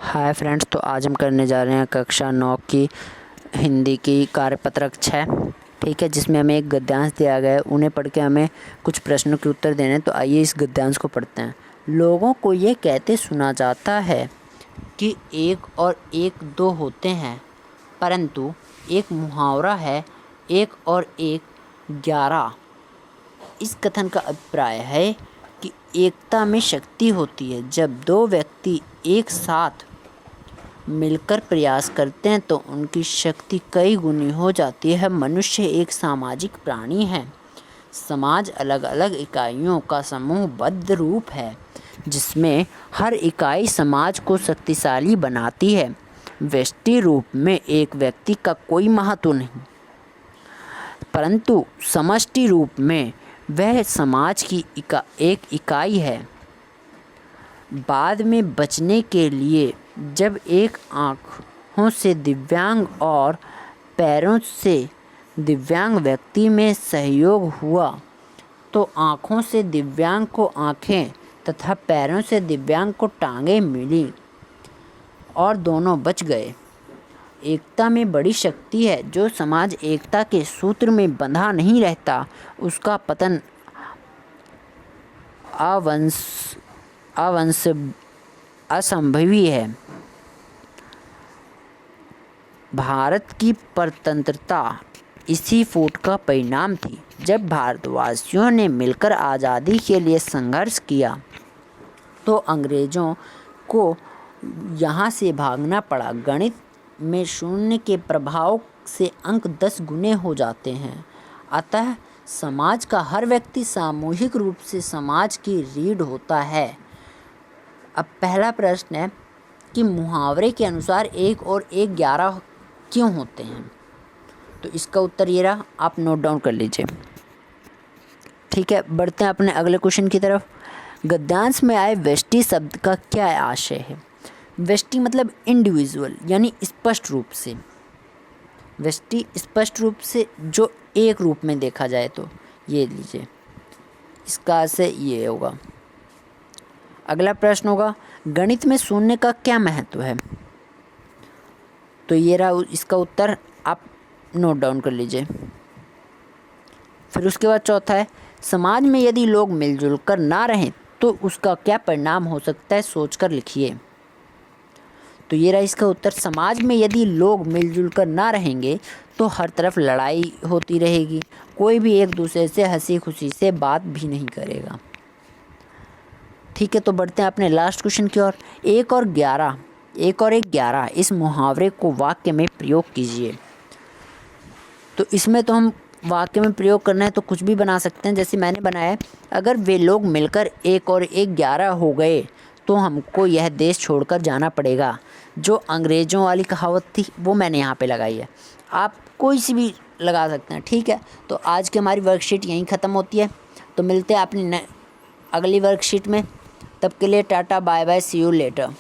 Hi friends, तो आज हम करने जा रहे हैं कक्षा 9 की हिंदी की कार्यपत्रक 6। ठीक है, जिसमें हमें एक गद्यांश दिया गया है, उन्हें पढ़ के हमें कुछ प्रश्नों के उत्तर देने हैं। तो आइए इस गद्यांश को पढ़ते हैं। लोगों को ये कहते सुना जाता है कि 1 और 1 2 होते हैं, परंतु एक मुहावरा है 1 और 1 11। इस कथन का अभिप्राय है कि एकता में शक्ति होती है। जब दो व्यक्ति एक साथ मिलकर प्रयास करते हैं तो उनकी शक्ति कई गुनी हो जाती है। मनुष्य एक सामाजिक प्राणी है। समाज अलग अलग इकाइयों का समूहबद्ध रूप है, जिसमें हर इकाई समाज को शक्तिशाली बनाती है। व्यष्टि रूप में एक व्यक्ति का कोई महत्व नहीं, परंतु समष्टि रूप में वह समाज की एक इकाई है। बाद में बचने के लिए जब एक आँखों से दिव्यांग और पैरों से दिव्यांग व्यक्ति में सहयोग हुआ तो आँखों से दिव्यांग को आँखें तथा पैरों से दिव्यांग को टांगें मिली और दोनों बच गए। एकता में बड़ी शक्ति है। जो समाज एकता के सूत्र में बंधा नहीं रहता, उसका पतन असंभवी है। भारत की स्वतंत्रता इसी फूट का परिणाम थी। जब भारतवासियों ने मिलकर आज़ादी के लिए संघर्ष किया तो अंग्रेज़ों को यहाँ से भागना पड़ा। गणित में शून्य के प्रभाव से अंक 10 गुने हो जाते हैं। अतः समाज का हर व्यक्ति सामूहिक रूप से समाज की रीढ़ होता है। अब पहला प्रश्न है कि मुहावरे के अनुसार 1 और 1 11 क्यों होते हैं। तो इसका उत्तर ये रहा, आप नोट डाउन कर लीजिए। ठीक है, बढ़ते हैं अपने अगले क्वेश्चन की तरफ। गद्यांश में आए व्यष्टि शब्द का क्या आशय है। व्यष्टि मतलब इंडिविजुअल, यानी स्पष्ट रूप से। व्यष्टि स्पष्ट रूप से जो एक रूप में देखा जाए तो ये लीजिए, इसका आशय ये होगा। अगला प्रश्न होगा, गणित में शून्य का क्या महत्व है। तो ये रहा इसका उत्तर, आप नोट डाउन कर लीजिए। फिर उसके बाद चौथा है, समाज में यदि लोग मिलजुल कर ना रहें तो उसका क्या परिणाम हो सकता है, सोचकर लिखिए। तो ये रहा इसका उत्तर, समाज में यदि लोग मिलजुल कर ना रहेंगे तो हर तरफ लड़ाई होती रहेगी। कोई भी एक दूसरे से हंसी खुशी से बात भी नहीं करेगा। ठीक है, तो बढ़ते हैं अपने लास्ट क्वेश्चन की ओर। 1 और 1 11 इस मुहावरे को वाक्य में प्रयोग कीजिए। तो इसमें तो हम वाक्य में प्रयोग करना है तो कुछ भी बना सकते हैं, जैसे मैंने बनाया है। अगर वे लोग मिलकर 1 और 1 11 हो गए तो हमको यह देश छोड़कर जाना पड़ेगा। जो अंग्रेज़ों वाली कहावत थी वो मैंने यहाँ पे लगाई है, आप कोई सी भी लगा सकते हैं। ठीक है, तो आज की हमारी वर्कशीट यहीं ख़त्म होती है। तो मिलते हैं अपनी अगली वर्कशीट में। तब के लिए tata bye bye, see you letter.